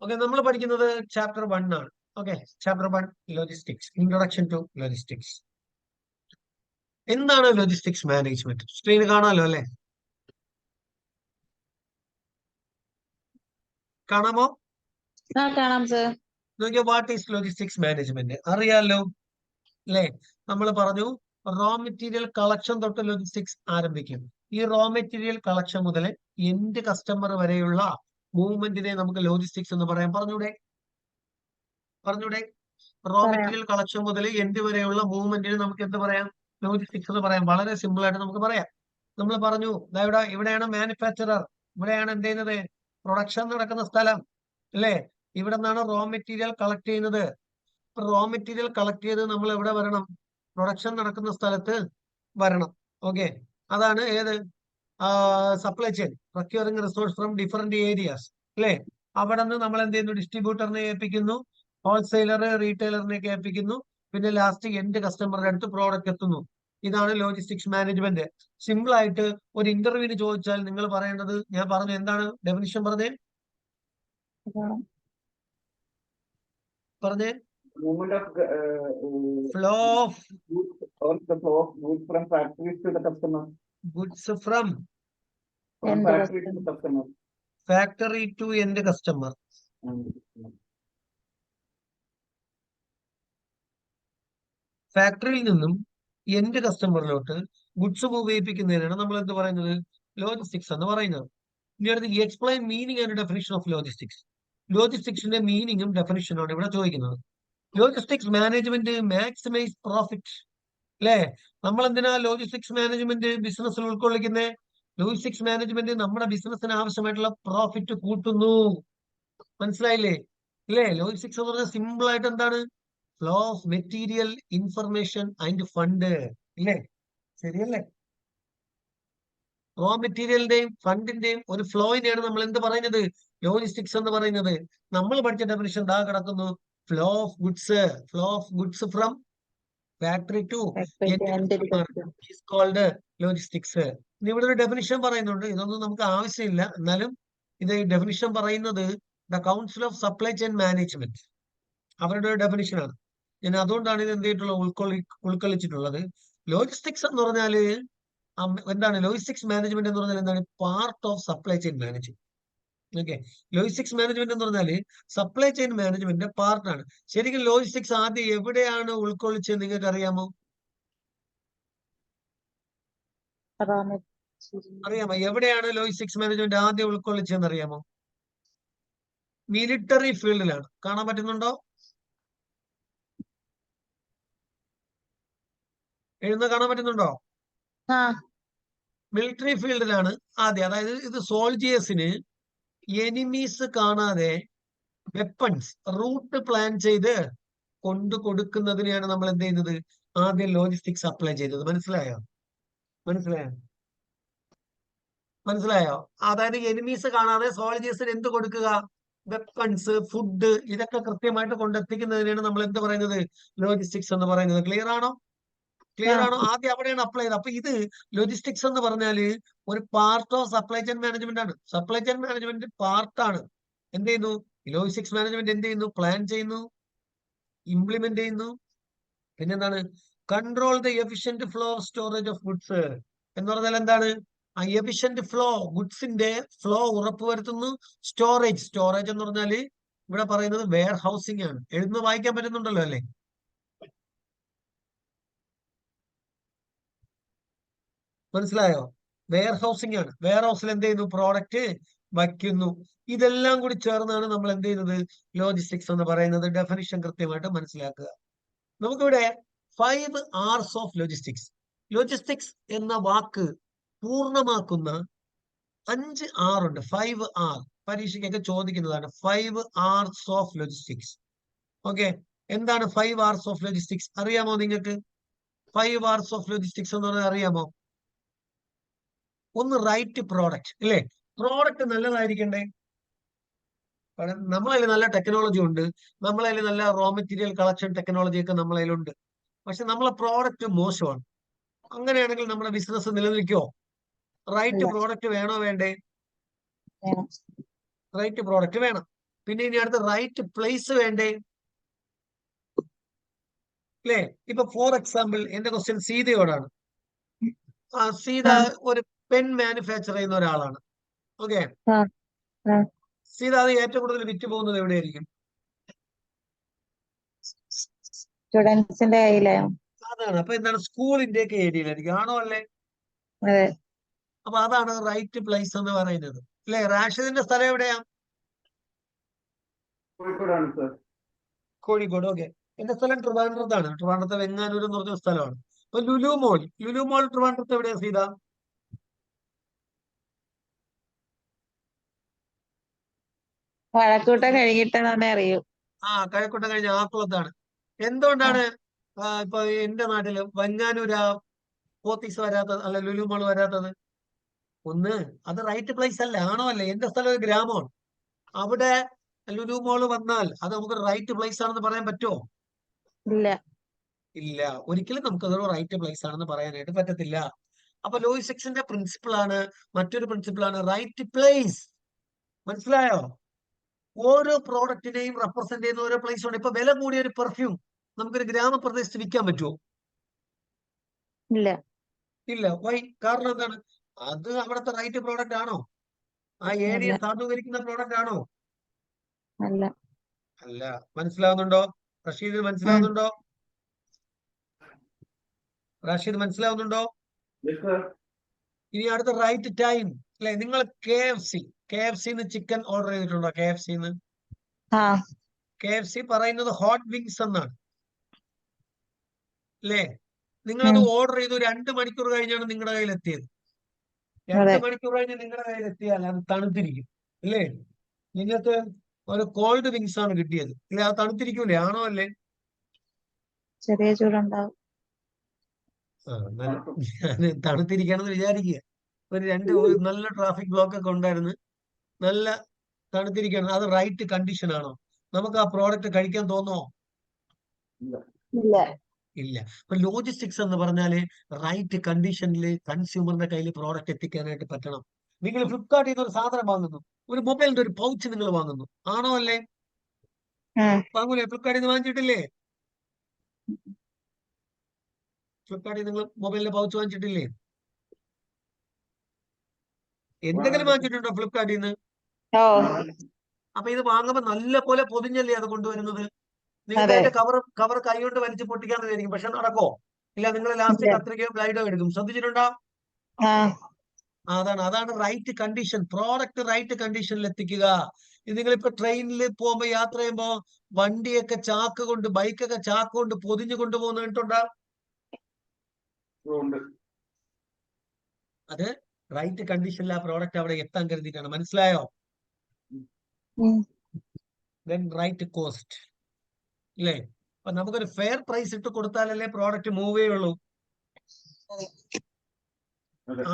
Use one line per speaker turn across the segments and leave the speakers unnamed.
Okay, നമ്മൾ പഠിക്കുന്നത് chapter 1 ആണ്. Okay, chapter 1 logistics, introduction to logistics. എന്താണ് ലോജിസ്റ്റിക്സ് മാനേജ്മെന്റ്? സ്ക്രീൻ കാണാലോ അല്ലെ? കാണാമോ?
കാണാം സർ.
നോക്കിയോ, വാട്ട് ഈസ് ലോജിസ്റ്റിക്സ് മാനേജ്മെന്റ്? അറിയാലോ അല്ലെ? നമ്മൾ പറഞ്ഞു റോ മെറ്റീരിയൽ കളക്ഷൻ തൊട്ട് ലോജിസ്റ്റിക്സ് ആരംഭിക്കും. ഈ റോ മെറ്റീരിയൽ കളക്ഷൻ മുതൽ എൻഡ് കസ്റ്റമർ വരെയുള്ള മൂവ്മെന്റിനെ നമുക്ക് ലോജിസ്റ്റിക്സ് എന്ന് പറയാം. പറഞ്ഞൂടെ? റോ മെറ്റീരിയൽ കളക്ഷൻ മുതൽ എൻഡ് വരെയുള്ള മൂവ്മെന്റിന് നമുക്ക് എന്ത് പറയാം? ലോജിസ്റ്റിക്സ് എന്ന് പറയാം. വളരെ സിമ്പിൾ ആയിട്ട് നമുക്ക് പറയാം. നമ്മൾ പറഞ്ഞു ഇവിടെയാണ് മാനുഫാക്ചറർ, ഇവിടെയാണ് എന്ത് ചെയ്യുന്നത്? പ്രൊഡക്ഷൻ നടക്കുന്ന സ്ഥലം അല്ലേ? ഇവിടെ നിന്നാണ് റോ മെറ്റീരിയൽ കളക്ട് ചെയ്യുന്നത്. റോ മെറ്റീരിയൽ കളക്ട് ചെയ്ത് നമ്മൾ എവിടെ വരണം? പ്രൊഡക്ഷൻ നടക്കുന്ന സ്ഥലത്ത് വരണം. ഓക്കെ, അതാണ് ഏത്? Supply chain, procuring resource from different areas അല്ലേ? അവിടെ നിന്ന് നമ്മൾ എന്ത് ചെയ്യുന്നു? ഡിസ്ട്രിബ്യൂട്ടറിനെ ഏൽപ്പിക്കുന്നു, ഹോൾസെയിലർ റീറ്റെയിലറിനെയൊക്കെ ഏൽപ്പിക്കുന്നു, പിന്നെ ലാസ്റ്റ് എൻഡ് കസ്റ്റമറുടെ അടുത്ത് പ്രോഡക്റ്റ് എത്തുന്നു. ഇതാണ് ലോജിസ്റ്റിക്സ് മാനേജ്മെന്റ്. സിമ്പിൾ ആയിട്ട് ഒരു ഇന്റർവ്യൂവിന് ചോദിച്ചാൽ നിങ്ങൾ പറയേണ്ടത്, ഞാൻ പറഞ്ഞു എന്താണ് ഡെഫിനിഷൻ പറഞ്ഞേ?
Movement of
flow of
goods or the flow of goods from factories to the customer.
Goods from
From factory to the customer.
Factory to end customer. ഫാക്ടറിയിൽ നിന്നും എൻഡ് കസ്റ്റമറിലോട്ട് ഗുഡ്സ് മൂവ് ചെയ്യിപ്പിക്കുന്നതിനാണ് നമ്മൾ എന്ത് പറയുന്നത്? ലോജിസ്റ്റിക്സ് എന്ന് പറയുന്നത്. ഇനി അടുത്ത് explain meaning and definition of logistics. ലോജിസ്റ്റിക്സിന്റെ മീനിങ്ങും ഡെഫിനിഷനാണ് ഇവിടെ ചോദിക്കുന്നത്. ലോജിസ്റ്റിക്സ് മാനേജ്മെന്റ് മാക്സിമൈസ് പ്രോഫിറ്റ് അല്ലേ? നമ്മൾ എന്തിനാ ലോജിസ്റ്റിക്സ് മാനേജ്മെന്റ് ബിസിനസ്സിൽ ഉൾക്കൊള്ളിക്കുന്നത്? ലോജിസ്റ്റിക്സ് മാനേജ്മെന്റ് നമ്മുടെ ബിസിനസ്സിന് ആവശ്യമായിട്ടുള്ള പ്രോഫിറ്റ് കൂട്ടുന്നു. മനസ്സിലായില്ലേ? ഇല്ലേ? ലോജിസ്റ്റിക്സ് എന്ന് പറഞ്ഞാൽ സിമ്പിൾ ആയിട്ട് എന്താണ്? Flow of material, information and fund ഇല്ലേ? ശരിയല്ലേ? റോ മെറ്റീരിയലിന്റെയും ഫണ്ടിന്റെയും ഒരു ഫ്ലോയിനെയാണ് നമ്മൾ എന്ത് പറയുന്നത്? ലോജിസ്റ്റിക്സ് എന്ന് പറയുന്നത്. നമ്മൾ പഠിച്ച ഡെഫിനിഷൻ ദാ കിടക്കുന്നു. Flow of goods from factory to is called logistics. ഇനി ഇവിടെ ഒരു ഡെഫിനിഷൻ പറയുന്നുണ്ട്. ഇതൊന്നും നമുക്ക് ആവശ്യമില്ല, എന്നാലും ഇത് ഡെഫിനിഷൻ പറയുന്നത് the council of supply chain management, അവരുടെ ഒരു ഡെഫിനിഷനാണ്. ഞാൻ അതുകൊണ്ടാണ് ഇത് എന്ത് ചെയ്തിട്ടുള്ളത്? ഉൾക്കൊള്ളിച്ചിട്ടുള്ളത്. ലോജിസ്റ്റിക്സ് എന്ന് പറഞ്ഞാല് എന്താണ്? ലോജിസ്റ്റിക്സ് മാനേജ്മെന്റ് എന്ന് പറഞ്ഞാൽ എന്താണ്? Part of supply chain management. Okay, logistics management എന്ന് പറഞ്ഞാല് സപ്ലൈ ചെയിൻ മാനേജ്മെന്റിന്റെ പാർട്ടാണ്. ശരിക്കും ലോജിസ്റ്റിക്സ് ആദ്യം എവിടെയാണ് ഉൾക്കൊള്ളിച്ചത് നിങ്ങൾക്ക് അറിയാമോ? അറിയാമോ? എവിടെയാണ് ലോജിസ്റ്റിക്സ് മാനേജ്മെന്റ് ആദ്യം ഉൾക്കൊള്ളിച്ചതെന്ന് അറിയാമോ? മിലിറ്ററി ഫീൽഡിലാണ്. കാണാൻ പറ്റുന്നുണ്ടോ? കാണാൻ പറ്റുന്നുണ്ടോ? മിലിറ്ററി ഫീൽഡിലാണ് ആദ്യം. അതായത് ഇത് സോൾജിയേഴ്സിന് എനിമീസ് കാണാതെ വെപ്പൺസ് റൂട്ട് പ്ലാൻ ചെയ്ത് കൊടുക്കുന്നതിനെയാണ് നമ്മൾ എന്ത് ചെയ്യുന്നത്? ആദ്യം ലോജിസ്റ്റിക്സ് അപ്ലൈ ചെയ്തത്. മനസ്സിലായോ? അതായത് എനിമീസ് കാണാതെ സോൾജിയേഴ്സിന് എന്ത് കൊടുക്കുക? വെപ്പൺസ്, ഫുഡ്, ഇതൊക്കെ കൃത്യമായിട്ട് കൊണ്ടെത്തിക്കുന്നതിനാണ് നമ്മൾ എന്ത് പറയുന്നത്? ലോജിസ്റ്റിക്സ് എന്ന് പറയുന്നത്. ക്ലിയർ ആണോ? ആദ്യം അവിടെയാണ് അപ്ലൈ ചെയ്തത്. അപ്പൊ ഇത് ലോജിസ്റ്റിക്സ് എന്ന് പറഞ്ഞാല് ഒരു part of supply chain management ആണ്. സപ്ലൈ ചെയിൻ മാനേജ്മെന്റ് പാർട്ടാണ്. എന്ത് ചെയ്യുന്നു? ലോജിസ്റ്റിക്സ് മാനേജ്മെന്റ് എന്ത് ചെയ്യുന്നു? പ്ലാൻ ചെയ്യുന്നു, ഇംപ്ലിമെന്റ് ചെയ്യുന്നു. പിന്നെന്താണ്? Control the efficient flow of storage of goods എന്ന് പറഞ്ഞാൽ എന്താണ്? ആ എഫിഷ്യന്റ് ഫ്ലോ, ഗുഡ്സിന്റെ ഫ്ലോ ഉറപ്പുവരുത്തുന്നു. സ്റ്റോറേജ് എന്ന് പറഞ്ഞാല് ഇവിടെ പറയുന്നത് വെയർ ഹൗസിംഗ് ആണ്. എഴുതുന്നത് വായിക്കാൻ പറ്റുന്നുണ്ടല്ലോ അല്ലേ? മനസ്സിലായോ? വെയർ ഹൗസിംഗ് ആണ്. വെയർ ഹൗസിൽ എന്ത് ചെയ്യുന്നു? പ്രോഡക്റ്റ് വയ്ക്കുന്നു. ഇതെല്ലാം കൂടി ചേർന്നാണ് നമ്മൾ എന്ത് ചെയ്യുന്നത്? ലോജിസ്റ്റിക്സ് എന്ന് പറയുന്നത്. ഡെഫിനിഷൻ കൃത്യമായിട്ട് മനസ്സിലാക്കുക. നമുക്കിവിടെ 5 R's ഓഫ് ലോജിസ്റ്റിക്സ്. ലോജിസ്റ്റിക്സ് എന്ന വാക്ക് പൂർണ്ണമാക്കുന്ന 5 R ഉണ്ട്. 5 R പരീക്ഷയ്ക്കൊക്കെ ചോദിക്കുന്നതാണ്. 5 R's ഓഫ് ലോജിസ്റ്റിക്സ്. ഓക്കെ, എന്താണ് 5 R's ഓഫ് ലോജിസ്റ്റിക്സ്? അറിയാമോ നിങ്ങൾക്ക്? 5 R's ഓഫ് ലോജിസ്റ്റിക്സ് എന്ന് പറഞ്ഞാൽ അറിയാമോ? ഒന്ന്, റൈറ്റ് പ്രോഡക്റ്റ് അല്ലേ? പ്രോഡക്റ്റ് നല്ലതായിരിക്കണ്ടേ? നമ്മളതിൽ നല്ല ടെക്നോളജി ഉണ്ട്, നമ്മളതിൽ നല്ല റോ മെറ്റീരിയൽ കളക്ഷൻ ടെക്നോളജി ഒക്കെ നമ്മളതിലുണ്ട്. പക്ഷെ നമ്മളെ പ്രോഡക്റ്റ് മോശമാണ്. അങ്ങനെയാണെങ്കിൽ നമ്മുടെ ബിസിനസ് നിലനിൽക്കുമോ? റൈറ്റ് പ്രോഡക്റ്റ് വേണോ വേണ്ടേ? റൈറ്റ് പ്രോഡക്റ്റ് വേണം. പിന്നെ ഇനി അടുത്ത റൈറ്റ് പ്ലേസ് വേണ്ടേ? അല്ലേ? ഇപ്പൊ ഫോർ എക്സാമ്പിൾ എന്റെ ക്വസ്റ്റ്യൻ സീതയോടാണ്. സീത ഒരു പെൻ മാനുഫാക്ചർ ചെയ്യുന്ന ഒരാളാണ്. ഓക്കെ, സീത അത് ഏറ്റവും കൂടുതൽ വിറ്റ് പോകുന്നത് എവിടെയായിരിക്കും?
സ്റ്റുഡൻസിന്റെ കയ്യിലെ.
അതാണ്. അപ്പൊ എന്താണ്, സ്കൂളിന്റെ ഒക്കെ ഏരിയയിലായിരിക്കും. ആണോ അല്ലേ?
അതെ.
അപ്പൊ അതാണ് റൈറ്റ് പ്ലേസ് എന്ന് പറയുന്നത്. അല്ലെ? റാഷിദിന്റെ സ്ഥലം എവിടെയാ?
കോഴിക്കോടാണ് സർ.
കോഴിക്കോട്. ഓക്കെ, എന്റെ സ്ഥലം ട്രിവാൻഡ്രത്താണ്. ട്രിവാൻഡ്രത്തെ വെങ്ങാനൂർ എന്ന് പറഞ്ഞ സ്ഥലമാണ്. അപ്പൊ ലുലു മോൾ ട്രിവാൻഡ്രത്ത് എവിടെയാ സീത?
കഴക്കൂട്ടം കഴിഞ്ഞിട്ടാണെ അറിയൂ.
കഴക്കൂട്ടം കഴിഞ്ഞ ആക്കുളത്താണ്. എന്തുകൊണ്ടാണ് ഇപ്പൊ എന്റെ നാട്ടില് വെങ്ങാനൂർ പോത്തീസ് വരാത്തത്, അല്ല ലുലു മോൾ വരാത്തത്? ഒന്ന്, അത് റൈറ്റ് പ്ലേസ് അല്ല. ആണോ അല്ലേ? എന്റെ സ്ഥലം ഒരു ഗ്രാമമാണ്. അവിടെ ലുലു മോള് വന്നാൽ അത് നമുക്ക് റൈറ്റ് പ്ലേസ് ആണെന്ന് പറയാൻ പറ്റുമോ?
ഇല്ല.
ഇല്ല, ഒരിക്കലും നമുക്കത് റൈറ്റ് പ്ലേസ് ആണെന്ന് പറയാനായിട്ട് പറ്റത്തില്ല. അപ്പൊ ലോയിസിക്സിന്റെ പ്രിൻസിപ്പിൾ ആണ്, മറ്റൊരു പ്രിൻസിപ്പിൾ ആണ് റൈറ്റ് പ്ലേസ്. മനസ്സിലായോ? ഓരോ പ്രോഡക്റ്റിനെയും റെപ്രസെന്റ് ചെയ്യുന്ന ഓരോ പ്ലേസ് ഉണ്ട്. ഇപ്പൊ വില കൂടിയ ഒരു പെർഫ്യൂം നമുക്കൊരു ഗ്രാമപ്രദേശത്ത് വിൽക്കാൻ പറ്റുമോ?
ഇല്ല.
ഇല്ല. വൈ? കാരണം എന്താണ്? അത് അവിടുത്തെ റൈറ്റ് പ്രോഡക്റ്റ് ആണോ? ആ ഏരിയ സാധൂകരിക്കുന്ന പ്രോഡക്റ്റ് ആണോ?
അല്ല.
അല്ല. മനസ്സിലാവുന്നുണ്ടോ? റഷീദ് മനസ്സിലാവുന്നുണ്ടോ? റാഷിദ് മനസ്സിലാവുന്നുണ്ടോ? ഇനി അടുത്ത റൈറ്റ് ടൈം. അല്ലെ? നിങ്ങൾ KFC ചിക്കൻ ഓർഡർ ചെയ്തിട്ടുണ്ടോ? KFC പറയുന്നത് ഹോട്ട് വിങ്സ് എന്നാണ്. അല്ലേ? നിങ്ങളത് ഓർഡർ ചെയ്തു 2 മണിക്കൂർ കഴിഞ്ഞാണ് നിങ്ങളുടെ കയ്യിൽ എത്തിയത്. 2 മണിക്കൂർ കഴിഞ്ഞ് നിങ്ങളുടെ കയ്യിൽ എത്തിയാൽ അത് തണുത്തിരിക്കും. അല്ലേ? നിങ്ങൾക്ക് ഒരു കോൾഡ് വിങ്സ് ആണ് കിട്ടിയത്. ഇല്ല, അത് തണുത്തിരിക്കൂലേ? ആണോ അല്ലേ?
ചെറിയ ചൂടുണ്ടാവും.
തണുത്തിരിക്കണമെന്ന് വിചാരിക്കുക. ഒരു നല്ല ട്രാഫിക് ബ്ലോക്ക് ഒക്കെ ഉണ്ടായിരുന്നു, നല്ല തണുത്തിരിക്കണം. അത് റൈറ്റ് കണ്ടീഷൻ ആണോ? നമുക്ക് ആ പ്രോഡക്റ്റ് കഴിക്കാൻ തോന്നുമോ?
ഇല്ല.
ഇല്ല. അപ്പൊ ലോജിസ്റ്റിക്സ് എന്ന് പറഞ്ഞാല് റൈറ്റ് കണ്ടീഷനിൽ കൺസ്യൂമറിന്റെ കയ്യിൽ പ്രോഡക്റ്റ് എത്തിക്കാനായിട്ട് പറ്റണം. നിങ്ങൾ ഫ്ലിപ്കാർട്ടിൽ നിന്ന് ഒരു സാധനം വാങ്ങുന്നു, ഒരു മൊബൈലിന്റെ ഒരു പൗച്ച് നിങ്ങൾ വാങ്ങുന്നു. ആണോ അല്ലേ? വാങ്ങൂലേ? ഫ്ലിപ്കാർട്ടിൽ നിന്ന് വാങ്ങിച്ചിട്ടില്ലേ? ഫ്ലിപ്കാർട്ടിൽ നിങ്ങൾ മൊബൈലിന്റെ പൗച്ച് വാങ്ങിച്ചിട്ടില്ലേ? എന്തെങ്കിലും വാങ്ങിച്ചിട്ടുണ്ടോ ഫ്ലിപ്കാർട്ടിൽ നിന്ന്? അപ്പൊ ഇത് വാങ്ങുമ്പോ നല്ല പോലെ പൊതിഞ്ഞല്ലേ അത് കൊണ്ടുവരുന്നത്. നിങ്ങൾക്ക് അതിന്റെ കവർ കൈ കൊണ്ട് വലിച്ച് പൊട്ടിക്കാൻ വിചാരിക്കും. പക്ഷെ നടക്കോ? ഇല്ല, നിങ്ങൾ ലാസ്റ്റ് കത്രികയോ ബ്ലൈഡോ എടുക്കും. ശ്രദ്ധിച്ചിട്ടുണ്ടോ? അതാണ് റൈറ്റ് കണ്ടീഷൻ. പ്രോഡക്റ്റ് റൈറ്റ് കണ്ടീഷനിൽ എത്തിക്കുക. ഇത് നിങ്ങളിപ്പോ ട്രെയിനിൽ പോകുമ്പോ, യാത്ര ചെയ്യുമ്പോ വണ്ടിയൊക്കെ ബൈക്കൊക്കെ ചാക്ക് കൊണ്ട് പൊതിഞ്ഞു കൊണ്ടുപോകുന്ന കണ്ടിട്ടുണ്ടോ? അത് റൈറ്റ് കണ്ടീഷനിൽ ആ പ്രോഡക്റ്റ് അവിടെ എത്താൻ കരുതിയിട്ടാണ്. മനസ്സിലായോ? Then right cost. അല്ലേ? അപ്പൊ നമുക്കൊരു ഫെയർ പ്രൈസ് ഇട്ട് കൊടുത്താലല്ലേ പ്രോഡക്റ്റ് മൂവ് ചെയ്യുള്ളൂ.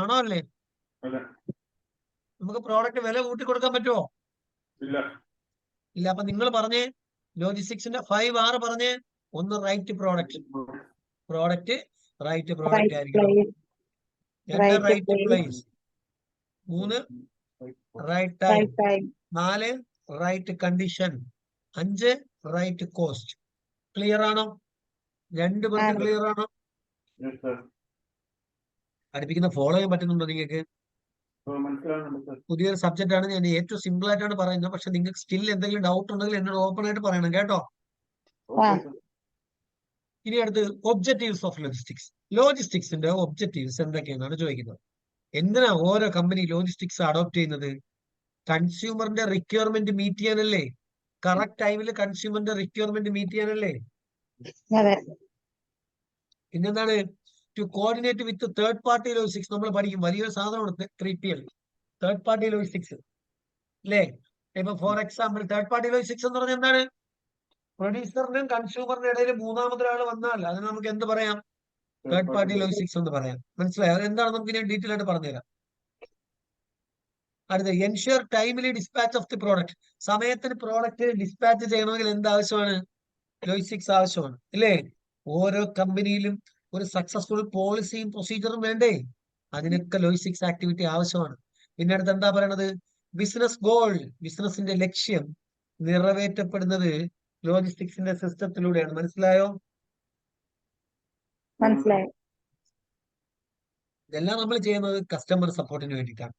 ആണോ അല്ലേ? നമുക്ക് പ്രോഡക്റ്റ് വില കൂട്ടി കൊടുക്കാൻ പറ്റുമോ? ഇല്ല. അപ്പൊ നിങ്ങൾ പറഞ്ഞേ, ലോജിസ്റ്റിക്സിന്റെ 5R പറഞ്ഞേ. ഒന്ന്, റൈറ്റ് പ്രോഡക്റ്റ് ആയിരിക്കണം. 2, right place. 3, right time. 4, right condition. 5, right cost. Clear ആണോ? 2 പേർക്ക് ക്ലിയർ ആണോ? പഠിപ്പിക്കുന്ന ഫോളോ ചെയ്യാൻ പറ്റുന്നുണ്ടോ നിങ്ങൾക്ക്? പുതിയൊരു സബ്ജക്റ്റ് ആണ്, ഞാൻ ഏറ്റവും സിമ്പിൾ ആയിട്ടാണ് പറയുന്നത്. പക്ഷെ നിങ്ങൾക്ക് സ്റ്റിൽ എന്തെങ്കിലും ഡൗട്ട് ഉണ്ടെങ്കിൽ എന്നോട് ഓപ്പൺ ആയിട്ട് പറയണം, കേട്ടോ? ഇനി അടുത്ത് ഒബ്ജക്റ്റീവ്സ് ഓഫ് ലോജിസ്റ്റിക്സിന്റെ ഒബ്ജക്റ്റീവ്സ് എന്തൊക്കെയെന്നാണ് ചോദിക്കുന്നത്. എന്തിനാ ഓരോ കമ്പനി ലോജിസ്റ്റിക്സ് അഡോപ്റ്റ് ചെയ്യുന്നത്? കൺസ്യൂമറിന്റെ റിക്വയർമെന്റ് മീറ്റ് ചെയ്യാനല്ലേ? കറക്റ്റ് ടൈമിൽ കൺസ്യൂമറിന്റെ റിക്വയർമെന്റ് മീറ്റ് ചെയ്യാനല്ലേ? പിന്നെന്താണ്? To coordinate with third party logistics. നമ്മൾ പഠിക്കും, വലിയൊരു സാധനമാണ് 3PL, തേർഡ് പാർട്ടി ലോജിസ്റ്റിക്സ്. അല്ലേ? ഇപ്പൊ for example third party logistics എന്ന് പറഞ്ഞാൽ എന്താണ്? പ്രൊഡ്യൂസറിനും കൺസ്യൂമറിനും ഇടയിൽ മൂന്നാമതൊരാൾ വന്നാൽ അതിന് നമുക്ക് എന്ത് പറയാം? തേർഡ് പാർട്ടി ലോജിസ്റ്റിക്സ് എന്ന് പറയാം. മനസ്സിലായോ? എന്താണ് നമുക്ക് ഇനി ഡീറ്റെയിൽ ആയിട്ട് പറഞ്ഞുതരാം. അടുത്ത, ensure timely dispatch of the product. സമയത്തിന് പ്രോഡക്റ്റ് ഡിസ്പാച്ച് ചെയ്യണമെങ്കിൽ എന്ത് ആവശ്യമാണ്? ലോജിസ്റ്റിക്സ് ആവശ്യമാണ്. ഇല്ലേ? ഓരോ കമ്പനിയിലും ഒരു സക്സസ്ഫുൾ പോളിസിയും പ്രൊസീജിയറും വേണ്ടേ? അതിനൊക്കെ ലോജിസ്റ്റിക്സ് ആക്ടിവിറ്റി ആവശ്യമാണ്. പിന്നെ അടുത്ത് എന്താ പറയണത്? Business goal. ബിസിനസിന്റെ ലക്ഷ്യം നിറവേറ്റപ്പെടുന്നത് ലോജിസ്റ്റിക്സിന്റെ സിസ്റ്റത്തിലൂടെയാണ്. മനസ്സിലായോ?
മനസ്സിലായി.
ഇതെല്ലാം നമ്മൾ ചെയ്യുന്നത് കസ്റ്റമർ സപ്പോർട്ടിന് വേണ്ടിയിട്ടാണ്,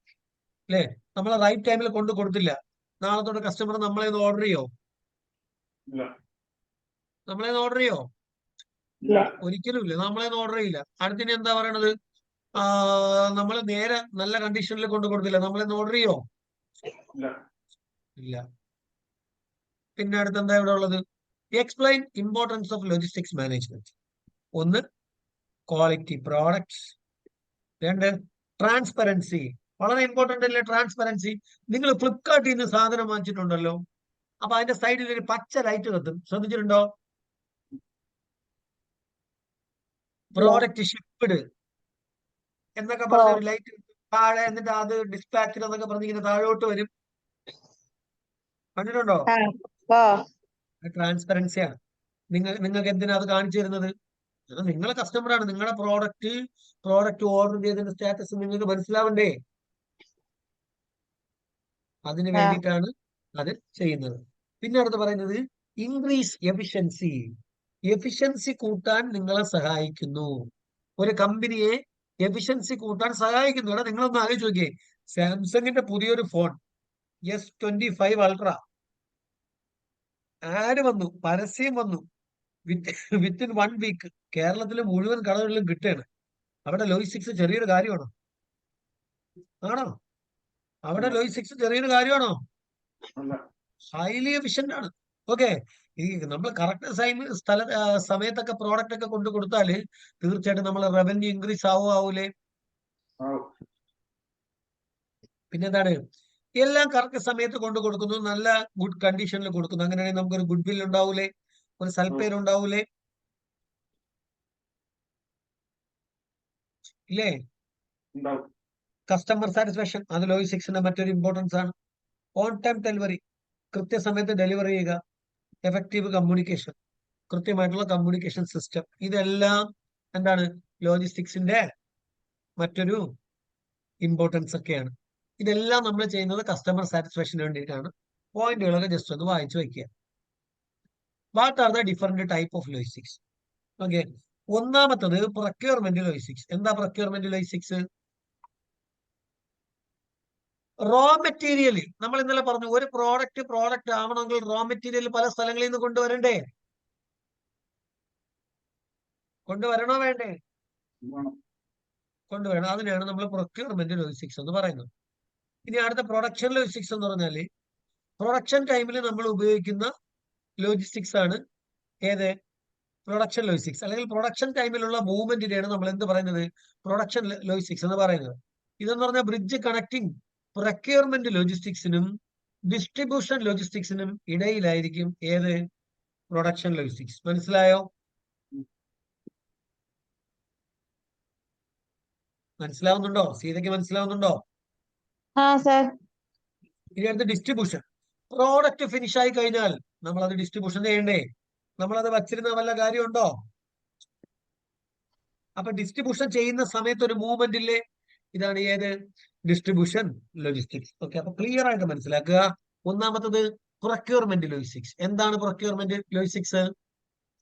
അല്ലേ? നമ്മൾ റൈറ്റ് ടൈമിൽ കൊണ്ട് കൊടുത്തില്ല, നാളെ തൊട്ട് കസ്റ്റമർ നമ്മളെ ഓർഡർ ചെയ്യോ?
ഇല്ല.
നമ്മളെ ഓർഡർ ചെയ്യോ?
ഇല്ല.
ഒരിക്കലും ഇല്ല, നമ്മളെ ഓർഡർ ചെയ്യില്ല. അടുത്തിന് എന്താ പറയണത്? നമ്മൾ നേരെ നല്ല കണ്ടീഷനിൽ കൊണ്ട് കൊടുത്തില്ല, നമ്മളെ ഓർഡർ ചെയ്യോ?
ഇല്ല.
ഇല്ല. പിന്നെ അടുത്ത് എന്താ ഇവിടെ ഉള്ളത്? Explain importance of logistics management. ഒന്ന്, ക്വാളിറ്റി പ്രോഡക്ട്സ്. രണ്ട്, ട്രാൻസ്പെറൻസി. വളരെ ഇമ്പോർട്ടന്റ് അല്ലേ ട്രാൻസ്പെറൻസി? നിങ്ങൾ ഫ്ലിപ്കാർട്ടിൽ നിന്ന് സാധനം വാങ്ങിച്ചിട്ടുണ്ടല്ലോ, അപ്പൊ അതിന്റെ സൈഡിൽ ഒരു പച്ച ലൈറ്റ് കത്തും, ശ്രദ്ധിച്ചിട്ടുണ്ടോ? പ്രോഡക്റ്റ് ഷിപ്പ്ഡ് എന്നൊക്കെ പറഞ്ഞ ഒരു ലൈറ്റ് താഴെ, എന്നിട്ട് അത് ഡിസ്പാച്ച്ഡ് എന്നൊക്കെ പറഞ്ഞ് ഇങ്ങനെ താഴോട്ട് വരും, കണ്ടിട്ടുണ്ടോ? ട്രാൻസ്പെറൻസിയാണ്. നിങ്ങൾക്ക് എന്തിനാ അത് കാണിച്ചു തരുന്നത്? നിങ്ങളെ കസ്റ്റമറാണ്, നിങ്ങളുടെ പ്രോഡക്റ്റ് ഓർഡർ ചെയ്തതിന്റെ സ്റ്റാറ്റസ് നിങ്ങൾക്ക് മനസ്സിലാവണ്ടേ? അതിന് വേണ്ടിയിട്ടാണ് അത് ചെയ്യുന്നത്. പിന്നെ അടുത്ത് പറയുന്നത് ഇൻക്രീസ് എഫിഷ്യൻസി. എഫിഷ്യൻസി കൂട്ടാൻ നിങ്ങളെ സഹായിക്കുന്നു. ഒരു കമ്പനിയെ എഫിഷ്യൻസി കൂട്ടാൻ സഹായിക്കുന്നു. ഇവിടെ നിങ്ങളൊന്ന് ആലോചിച്ച് നോക്കിയേ, സാംസങ്ങിന്റെ പുതിയൊരു ഫോൺ S25 Ultra ആഡ് വന്നു, പരസ്യം വന്നു, വിത്തിൻ 1 വീക്ക് കേരളത്തിലെ മുഴുവൻ കടകളിലും കിട്ടുകയാണ്. അവിടെ ലോജിസ്റ്റിക്സ് ചെറിയൊരു കാര്യമാണോ? ആണോ? അവിടെ ലോജിസ്റ്റിക്സ് ചെറിയൊരു കാര്യമാണോ? ഹൈലി എഫിഷ്യന്റ് ആണ്. ഓക്കെ, ഈ നമ്മൾ കറക്റ്റ് സമയത്തൊക്കെ പ്രോഡക്റ്റ് ഒക്കെ കൊണ്ട് കൊടുത്താല് തീർച്ചയായിട്ടും നമ്മളെ റവന്യൂ ഇൻക്രീസ് ആവൂലേ? പിന്നെന്താണ്? എല്ലാം കറക്റ്റ് സമയത്ത് കൊണ്ട് കൊടുക്കുന്നു, നല്ല ഗുഡ് കണ്ടീഷനിൽ കൊടുക്കുന്നു. അങ്ങനെയാണെങ്കിൽ നമുക്കൊരു ഗുഡ് വിൽ ഉണ്ടാവൂലേ? ഒരു സൽപ്പേര് ഉണ്ടാവൂലേ? ഇല്ലേ? കസ്റ്റമർ സാറ്റിസ്ഫാക്ഷൻ, അത് ലോജിസ്റ്റിക്സിന്റെ മറ്റൊരു ഇമ്പോർട്ടൻസ് ആണ്. ഓൺ ടൈം ഡെലിവറി, കൃത്യസമയത്ത് ഡെലിവറി ചെയ്യുക. എഫക്റ്റീവ് കമ്മ്യൂണിക്കേഷൻ, കൃത്യമായിട്ടുള്ള കമ്മ്യൂണിക്കേഷൻ സിസ്റ്റം, ഇതെല്ലാം എന്താണ് ലോജിസ്റ്റിക്സിന്റെ മറ്റൊരു ഇമ്പോർട്ടൻസ് ഒക്കെയാണ്. ഇതെല്ലാം നമ്മൾ ചെയ്യുന്നത് കസ്റ്റമർ സാറ്റിസ്ഫാക്ഷന് വേണ്ടിയിട്ടാണ്. പോയിന്റുകളൊക്കെ ജസ്റ്റ് ഒന്ന് വായിച്ചു വയ്ക്കുക. What are the different type of logistics? Okay, ഒന്നാമത്തത് പ്രൊക്യൂർമെന്റ് ലോജിസ്റ്റിക്സ്. എന്താ പ്രൊക്യൂർമെന്റ് ലോജിസ്റ്റിക്സ്? റോ മെറ്റീരിയൽ, നമ്മൾ ഇന്നലെ പറഞ്ഞു, ഒരു പ്രോഡക്റ്റ് ആവണമെങ്കിൽ റോ മെറ്റീരിയൽ പല സ്ഥലങ്ങളിൽ നിന്ന് കൊണ്ടുവരണ്ടേ? കൊണ്ടുവരണോ വേണ്ടേ? കൊണ്ടുവരണം. അതിനാണ് നമ്മൾ പ്രൊക്യൂർമെന്റ് ലോജിസ്റ്റിക്സ് എന്ന് പറയുന്നത്. ഇനി അടുത്ത പ്രൊഡക്ഷൻ ലോജിസ്റ്റിക്സ് എന്ന് പറഞ്ഞാല് പ്രൊഡക്ഷൻ ടൈമിൽ നമ്മൾ ഉപയോഗിക്കുന്ന ലോജിസ്റ്റിക്സ് ആണ്. ഏത്? Production logistics. അല്ലെങ്കിൽ പ്രൊഡക്ഷൻ ടൈമിലുള്ള മൂവ്മെന്റിനെയാണ് നമ്മൾ എന്ത് പറയുന്നത്? പ്രൊഡക്ഷൻ ലോജിസ്റ്റിക്സ് എന്ന് പറയുന്നത്. ഇതെന്ന് പറഞ്ഞാൽ ബ്രിഡ്ജ് കണക്ടിങ് പ്രൊക്യൂർമെന്റ് ലോജിസ്റ്റിക്സിനും ഡിസ്ട്രിബ്യൂഷൻ ലോജിസ്റ്റിക്സിനും ഇടയിലായിരിക്കും ഏത്? Production logistics. മനസ്സിലായോ? മനസ്സിലാവുന്നുണ്ടോ? സീതയ്ക്ക് മനസ്സിലാവുന്നുണ്ടോ? ഇനി അടുത്ത ഡിസ്ട്രിബ്യൂഷൻ. പ്രോഡക്റ്റ് ഫിനിഷ് ആയി കഴിഞ്ഞാൽ നമ്മൾ അത് ഡിസ്ട്രിബ്യൂഷൻ ചെയ്യണ്ടേ? നമ്മളത് വച്ചിരുന്ന വല്ല കാര്യമുണ്ടോ? അപ്പൊ ഡിസ്ട്രിബ്യൂഷൻ ചെയ്യുന്ന സമയത്ത് ഒരു മൂവ്മെന്റ് ഇല്ലേ? ഇതാണ് ഏത്? Distribution logistics. ഓക്കെ, അപ്പൊ ക്ലിയർ ആയിട്ട് മനസ്സിലാക്കുക. ഒന്നാമത്തത് പ്രൊക്യൂർമെന്റ് ലോജിസ്റ്റിക്സ്. എന്താണ് പ്രൊക്യൂർമെന്റ് ലോജിസ്റ്റിക്സ്?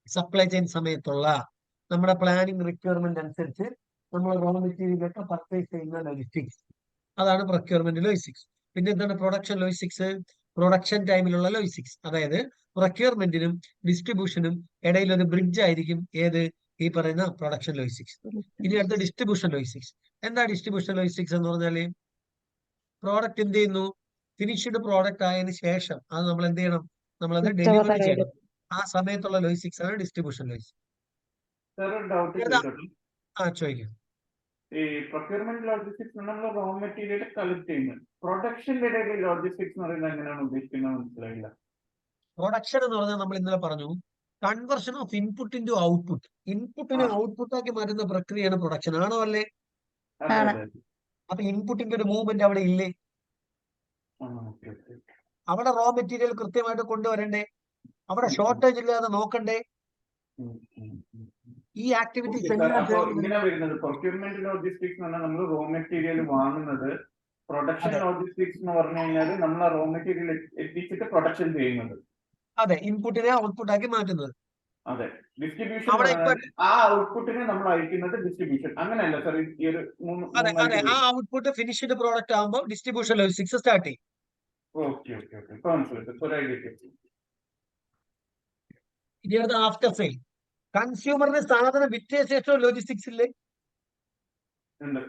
സപ്ലൈ ചെയിൻ സമയത്തുള്ള നമ്മുടെ പ്ലാനിങ് റിക്വയർമെന്റ് അനുസരിച്ച് നമ്മൾ റോ മെറ്റീരിയൽ ഒക്കെ പർച്ചേസ് ചെയ്യുന്ന ലോജിസ്റ്റിക്സ്, അതാണ് പ്രൊക്യൂർമെന്റ് ലോജിസ്റ്റിക്സ്. പിന്നെ എന്താണ് പ്രൊഡക്ഷൻ ലോജിസ്റ്റിക്സ്? പ്രൊഡക്ഷൻ ടൈമിലുള്ള ലോജിസ്റ്റിക്സ്. അതായത് പ്രൊക്യൂർമെന്റിനും ഡിസ്ട്രിബ്യൂഷനും ഇടയിൽ ഒരു ബ്രിഡ്ജ് ആയിരിക്കും ഏത്? ഈ പറയുന്ന പ്രൊഡക്ഷൻ ലോജിസ്റ്റിക്സ്. ഇനി അടുത്ത ഡിസ്ട്രിബ്യൂഷൻ ലോജിസ്റ്റിക്സ്. എന്താ ഡിസ്ട്രിബ്യൂഷൻ ലോജിസ്റ്റിക്സ് എന്ന് പറഞ്ഞാല്? പ്രോഡക്റ്റ് എന്ത് ചെയ്യുന്നു? ഫിനിഷ്ഡ് പ്രോഡക്റ്റ് ആയതിനു ശേഷം അത് നമ്മൾ എന്ത് ചെയ്യണം? നമ്മളത് ഡെലിവറി ചെയ്യണം. ആ സമയത്തുള്ള ലോജിസ്റ്റിക്സ് ആണ് ഡിസ്ട്രിബ്യൂഷൻ ലോജിസ്റ്റിക്സ്. ചോദിക്കും.
ഈ പ്രൊക്യൂർമെന്റ് ലോജിസ്റ്റിക്സ് നമ്മൾ റോ മെറ്റീരിയൽ കളക്ട് ചെയ്യുന്നത്, പ്രൊഡക്ഷന്റെ ഇടയിൽ ലോജിസ്റ്റിക്സ് എന്ന് പറയുന്നത് എങ്ങനെയാണ് ഉദ്ദേശിക്കുന്നത്? മനസ്സിലായില്ല.
പ്രൊഡക്ഷൻ എന്ന് പറഞ്ഞാൽ നമ്മൾ ഇന്നലെ പറഞ്ഞു, conversion of input into output. ഇൻപുട്ടിനെ ഔട്ട്പുട്ട് ആക്കി മാറ്റുന്ന പ്രക്രിയയാണ് പ്രൊഡക്ഷൻ. ആണോ അല്ലേ? അപ്പൊ ഇൻപുട്ടിന്റെ ഒരു മൂവ്മെന്റ് അവിടെ ഇല്ലേ? അവിടെ റോ മെറ്റീരിയൽ കൃത്യമായിട്ട് കൊണ്ടുവരണ്ടേ? അവിടെ ഷോർട്ടേജ് ഇല്ലാതെ നോക്കണ്ടേ? ഈ ആക്ടിവിറ്റീസ്
ഇങ്ങനെ വരുന്നത് പ്രൊക്യൂർമെന്റ് ലോജിസ്റ്റിക്സ് എന്ന് പറഞ്ഞാൽ നമ്മൾ റോ മെറ്റീരിയൽ വാങ്ങുന്നത് പ്രൊഡക്ഷൻ
അതെ
ലോജിസ്റ്റിക്സ് എന്ന് പറഞ്ഞു കഴിഞ്ഞാൽ നമ്മൾ ആ റോ മെറ്റീരിയൽ എത്തിച്ചിട്ട് പ്രൊഡക്ഷൻ ചെയ്യുന്നത്.
അതെ, ഇൻപുട്ടിനെ ഔട്ട്പുട്ട് ആക്കി മാറ്റുന്നത്.
അതെ, ഡിസ്ട്രിബ്യൂഷൻ
അവിടെ ഇപ്പൊ
ആ ഔട്ട്പുട്ടിനെ നമ്മൾ അയക്കുന്നത് ഡിസ്ട്രിബ്യൂഷൻ, അങ്ങനെയല്ല സാർ? ഈ ഒരു
അതെ
മൂന്നായിട്ട്
ആ ഔട്ട്പുട്ട് ഫിനിഷ്ഡ് പ്രോഡക്റ്റ് ആകുമ്പോൾ ഡിസ്ട്രിബ്യൂഷൻ ലോജിസ്റ്റിക്സ് സ്റ്റാർട്ട് ചെയ്യും.
ഓക്കെ ഓക്കെ ഓക്കെ, ഇപ്പൊ മനസ്സിലായി. ഒരു ഐഡിയ
ഇനി അടുത്ത ആഫ്റ്റർ സെയിൽ. കൺസ്യൂമറിന് സാധനം വിറ്റ ശേഷം ലോജിസ്റ്റിക്സ് ഇല്ലേ?
ഉണ്ട്.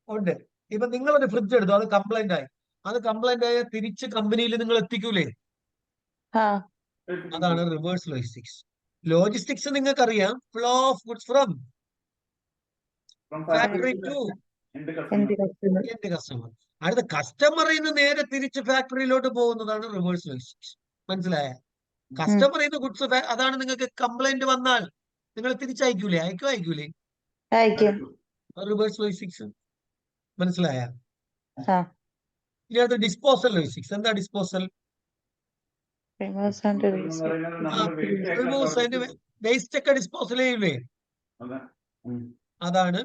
ഉണ്ട്. ഇപ്പൊ നിങ്ങളൊരു ഫ്രിഡ്ജ് എടുത്തു, അത് കംപ്ലൈന്റ് ആയി. അത് കംപ്ലൈന്റ് ആയ തിരിച്ച് കമ്പനിയിൽ നിങ്ങൾ എത്തിക്കൂലേ?
ആ
അതാണ് റിവേഴ്സ് ലോജിസ്റ്റിക്സ്. ലോജിസ്റ്റിക്സ് നിങ്ങൾക്ക് അറിയാം, flow of goods from factory to
എന്ത്
എൻഡ് കസ്റ്റമർ. അടുത്ത കസ്റ്റമറിൽ നിന്ന് നേരെ തിരിച്ച് ഫാക്ടറിയിലോട്ട് പോകുന്നതാണ് റിവേഴ്സ് ലോജിസ്റ്റിക്സ്. മനസ്സിലായ? കസ്റ്റമറിൽ നിന്ന് ഗുഡ്സ്, അതാണ് നിങ്ങൾക്ക് കംപ്ലൈന്റ് വന്നാൽ നിങ്ങൾ തിരിച്ചയക്കൂലേ? അയക്കൂലേ?
അയക്കും.
Reverse logistics. മനസ്സിലായ?
ആ
ഇനി അത് ഡിസ്പോസൽ ലോജിസ്റ്റിക്സ്. എന്താ disposal?
Reverse and
removes and waste ഒക്കെ ഡിസ്പോസൽ ചെയ്യില്ലേ? അതാണ്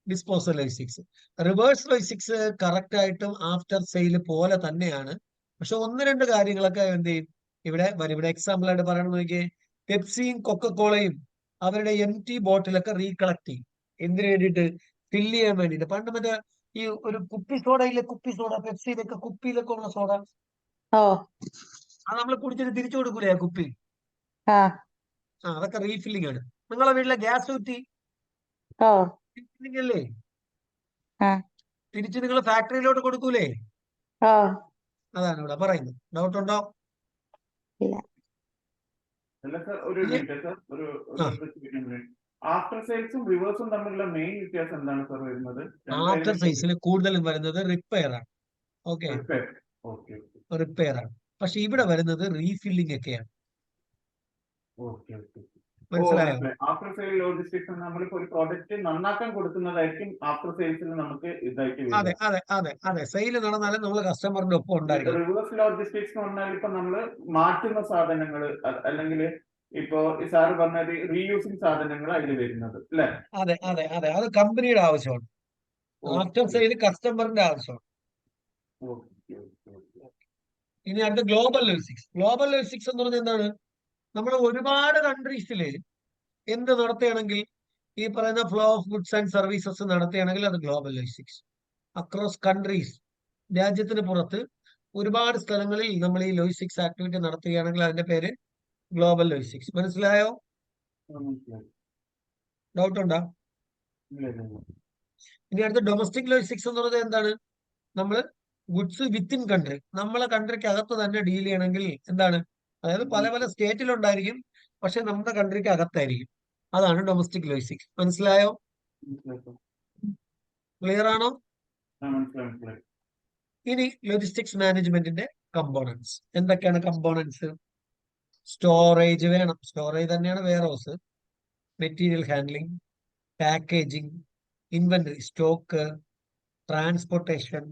disposal logistics. Reverse logistics correct ആയിട്ടും ആഫ്റ്റർ സെയിൽ പോലെ തന്നെയാണ്. പക്ഷെ ഒന്ന് രണ്ട് കാര്യങ്ങളൊക്കെ എന്ത് ചെയ്യും ഇവിടെ വരും. ഇവിടെ എക്സാമ്പിൾ ആയിട്ട് പറയണം നോക്കിയേ, പെപ്സിയും കൊക്കക്കോളയും അവരുടെ എംറ്റി ബോട്ടിലൊക്കെ റീകളക്ട് ചെയ്യും. എന്തിനു വേണ്ടിയിട്ട്? ഫില്ല് ചെയ്യാൻ വേണ്ടിയിട്ട്. പണ്ട് മറ്റേ ഈ ഒരു കുപ്പി സോഡ ഇല്ലേ, കുപ്പി സോഡ, പെപ്സിയിലൊക്കെ കുപ്പിയിലൊക്കെ ഉള്ള സോഡ,
ഓ
അത് നമ്മൾ കുടിച്ചിട്ട് തിരിച്ചു കൊടുക്കൂലേ ആ കുപ്പി?
ആ
അതൊക്കെ റീഫില്ലിംഗ് ആണ്. നിങ്ങളെ വീട്ടിലെ ഗ്യാസ് കുറ്റി
ഓ
റീഫില്ലിംഗ് അല്ലേ?
ആ
തിരിച്ച് നിങ്ങൾ ഫാക്ടറിയിലോട്ട് കൊടുക്കൂലേ?
ഓ
അതാണ് ഇവിടെ പറയുന്നത്. ഡൗട്ട് ഉണ്ടോ?
ഇല്ല.
അല്ല സാർ, ഒരു മിനിറ്റ് സാർ, ഒരു ആഫ്റ്റർ സെയിൽസും റിവേഴ്സും തമ്മിലുള്ള മെയിൻ വ്യത്യാസം എന്താണ് സാർ വരുന്നത്?
ആഫ്റ്റർ സെയിൽസിൽ കൂടുതലും വരുന്നത് റിപ്പയർ ആണ്. ഓക്കെ, റിപ്പയർ ആണ്. പക്ഷെ ഇവിടെ വരുന്നത് റീഫില്ലിംഗ് ഒക്കെയാണ്. മനസ്സിലായോ?
ആഫ്റ്റർ സെയിൽ ലോജിസ്റ്റിക്സ് നമ്മളിപ്പോ ഒരു പ്രോഡക്റ്റ് നന്നാക്കാൻ കൊടുക്കുന്നതായിരിക്കും ആഫ്റ്റർ സെയിൽസിൽ നമുക്ക് ഇതായിട്ട് വരിക.
അതെ അതെ അതെ അതെ, സെയിൽ നടന്നാലും നമ്മൾ കസ്റ്റമറിന്റെ ഒപ്പം ഉണ്ടായിരിക്കും.
റിവേഴ്സ് ലോജിസ്റ്റിക്സ് എന്ന് പറഞ്ഞാൽ ഇപ്പൊ നമ്മള് മാറ്റുന്ന സാധനങ്ങൾ, അല്ലെങ്കിൽ ഇപ്പോ സാറ് പറഞ്ഞത് റീയൂസിങ് സാധനങ്ങൾ അതിൽ വരുന്നത് അല്ലെ?
അതെ അതെ അതെ, അത് കമ്പനിയുടെ ആവശ്യമാണ്. ആഫ്റ്റർ സെയിൽ കസ്റ്റമറിന്റെ ആവശ്യമാണ്. ഇനി അടുത്ത ഗ്ലോബൽ ലോജിസ്റ്റിക്സ്. ഗ്ലോബൽ ലോജിസ്റ്റിക്സ് എന്ന് പറഞ്ഞാൽ എന്താണ്? നമ്മൾ ഒരുപാട് കൺട്രീസിൽ എന്ത് നടത്തുകയാണെങ്കിൽ, ഈ പറയുന്ന flow of goods and services നടത്തുകയാണെങ്കിൽ അത് ഗ്ലോബൽ ലോജിസ്റ്റിക്സ്. അക്രോസ് കൺട്രീസ്, രാജ്യത്തിന് പുറത്ത് ഒരുപാട് സ്ഥലങ്ങളിൽ നമ്മൾ ഈ ലോജിസ്റ്റിക്സ് ആക്ടിവിറ്റി നടത്തുകയാണെങ്കിൽ അതിന്റെ പേര് ഗ്ലോബൽ ലോജിസ്റ്റിക്സ്. മനസ്സിലായോ? ഡൗട്ട് ഉണ്ടോ? ഇനി അടുത്ത ഡൊമസ്റ്റിക് ലോജിസ്റ്റിക്സ് എന്ന് പറയുന്നത് എന്താണ്? നമ്മൾ ഗുഡ്സ് വിത്തിൻ കൺട്രി, നമ്മളെ കൺട്രിക്ക് അകത്ത് തന്നെ ഡീൽ ചെയ്യണമെങ്കിൽ എന്താണ്? അതായത് പല പല സ്റ്റേറ്റിലുണ്ടായിരിക്കും, പക്ഷെ നമ്മുടെ കൺട്രിക്ക് അകത്തായിരിക്കും. അതാണ് ഡൊമസ്റ്റിക് ലോജിസ്റ്റിക്സ്. മനസ്സിലായോ? ക്ലിയർ ആണോ? ഇനി ലോജിസ്റ്റിക്സ് മാനേജ്മെന്റിന്റെ കമ്പോണൻസ് എന്തൊക്കെയാണ്? കമ്പോണൻസ്: സ്റ്റോറേജ് വേണം, സ്റ്റോറേജ് തന്നെയാണ് warehouse. Material handling, packaging, inventory, stock, transportation,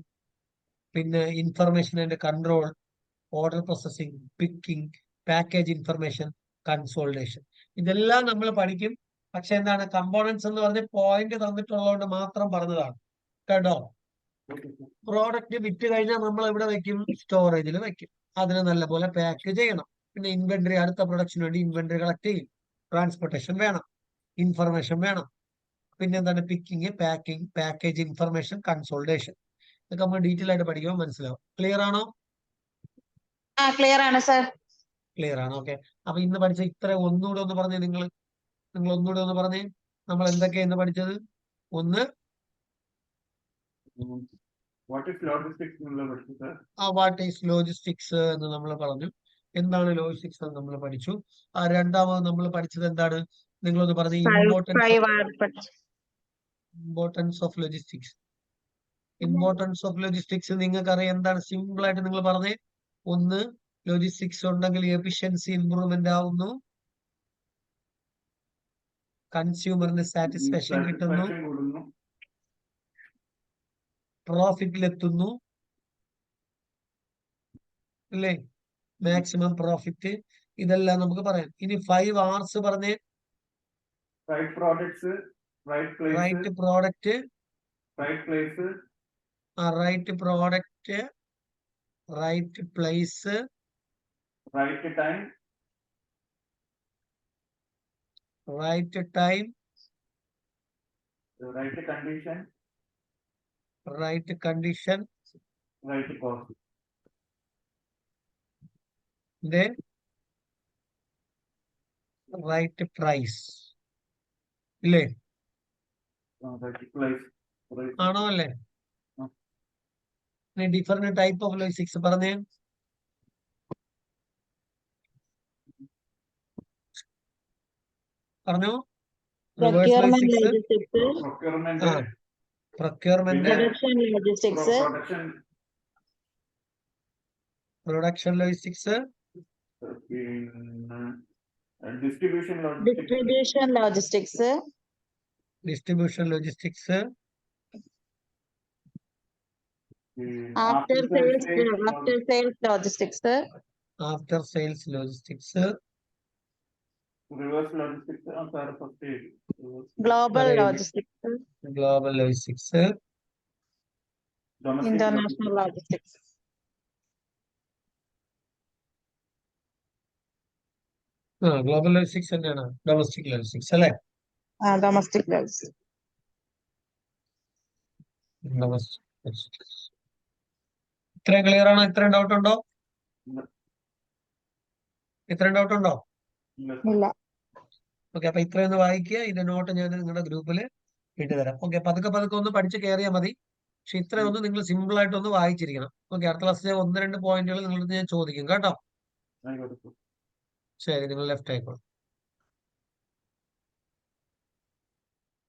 പിന്നെ information and control, order processing, picking, package information, consultation. ഇതെല്ലാം നമ്മൾ പഠിക്കും. പക്ഷെ എന്താണ് കമ്പോണൻസ് എന്ന് പറഞ്ഞ് പോയിന്റ് തന്നിട്ടുള്ളതുകൊണ്ട് മാത്രം പറഞ്ഞതാണ് കേട്ടോ. പ്രോഡക്റ്റ് വിറ്റ് കഴിഞ്ഞാൽ നമ്മൾ എവിടെ വെക്കും? സ്റ്റോറേജിൽ വെക്കും. അതിനെ നല്ലപോലെ പാക്ക് ചെയ്യണം. പിന്നെ ഇൻവെന്ററി, അടുത്ത പ്രൊഡക്ഷന് വേണ്ടി ഇൻവെന്ററി കളക്ട് ചെയ്യും. ട്രാൻസ്പോർട്ടേഷൻ വേണം, ഇൻഫർമേഷൻ വേണം. പിന്നെ എന്താണ്? Picking, packing, package information, consultation. ഇതൊക്കെ നമ്മൾ ഡീറ്റെയിൽ ആയിട്ട് പഠിക്കുമ്പോൾ മനസ്സിലാവും. ക്ലിയർ ആണോ?
ക്ലിയർ ആണ് സർ.
ക്ലിയർ ആണ്. ഓക്കെ. അപ്പൊ ഇന്ന് പഠിച്ച ഇത്ര ഒന്നുകൂടെ ഒന്ന് പറഞ്ഞേ, നിങ്ങൾ ഒന്നുകൂടെ ഒന്ന് പറഞ്ഞേ. നമ്മൾ എന്തൊക്കെയാണ് ഇന്ന് പഠിച്ചത്? ഒന്ന്,
വാട്ട് ഈസ്
ലോജിസ്റ്റിക്സ് എന്ന് നമ്മൾ പറഞ്ഞു. എന്താണ് ലോജിസ്റ്റിക്സ് എന്ന് നമ്മൾ പഠിച്ചു. രണ്ടാമത് നമ്മൾ പഠിച്ചത് എന്താണ്? നിങ്ങളൊന്ന് പറഞ്ഞ importance of logistics. Importance of logistics നിങ്ങൾക്ക് അറിയാം. എന്താണ്? സിമ്പിൾ ആയിട്ട് നിങ്ങൾ പറഞ്ഞേ. ഒന്ന്, ലോജിസ്റ്റിക്സ് ഉണ്ടെങ്കിൽ എഫിഷ്യൻസി ഇംപ്രൂവ്മെന്റ് ആവുന്നു, കൺസ്യൂമറിന് സാറ്റിസ്ഫാക്ഷൻ കിട്ടുന്നു, പ്രോഫിറ്റിലെത്തുന്നു അല്ലേ? Maximum profit. ഇതെല്ലാം നമുക്ക് പറയാം. ഇനി 5 R's പറഞ്ഞേ.
Right products, right place,
right product,
right place,
right product, right place,
right time,
right time,
right condition,
right condition,
right cost.
then right price. ഇല്ലേ?
Right place.
ആണോ അല്ലേ?
ആ.
ഇനി ഡിഫറെന്റ് ടൈപ്പ് ഓഫ് ലോജിസ്റ്റിക്സ് പറഞ്ഞേ. പറഞ്ഞു. Reverse
Procurement
logistics,
logistics,
procurement,
procurement,
production logistics,
production,
production logistics,
പിന്നെ distribution logistics,
distribution logistics,
distribution logistics,
after sales logistics,
after sales logistics,
reverse logistics. Sir first
global
Sorry.
logistics,
global logistics,
international logistics.
Global logistics തന്നെയാണ് domestic logistics അല്ലെ?
Domestic logistics.
Domestic logistics. ഇത്രയും clear ആണോ? ഇത്രയും doubt ഉണ്ടോ? ഇത്രയും doubt ഉണ്ടോ?
ഇല്ല.
Okay, അപ്പൊ ഇത്രയൊന്ന് വായിക്കുക. ഇതിന്റെ നോട്ട് ഞാൻ നിങ്ങളുടെ ഗ്രൂപ്പിൽ ഇട്ടുതരാം. ഓക്കെ, പതുക്കെ പതുക്കെ ഒന്ന് പഠിച്ച് കയറിയാൽ മതി. പക്ഷെ ഇത്രയൊന്ന് നിങ്ങൾ സിമ്പിൾ ആയിട്ട് ഒന്ന് വായിച്ചിരിക്കണം. ഓക്കെ, അടുത്ത ക്ലാസ്സിലെ 1-2 പോയിന്റുകൾ നിങ്ങളുടെ ഞാൻ ചോദിക്കും കേട്ടോ.
ആയിക്കോട്ടെ.
ശരി, നിങ്ങൾ ലെഫ്റ്റ് ആയിക്കോളൂ.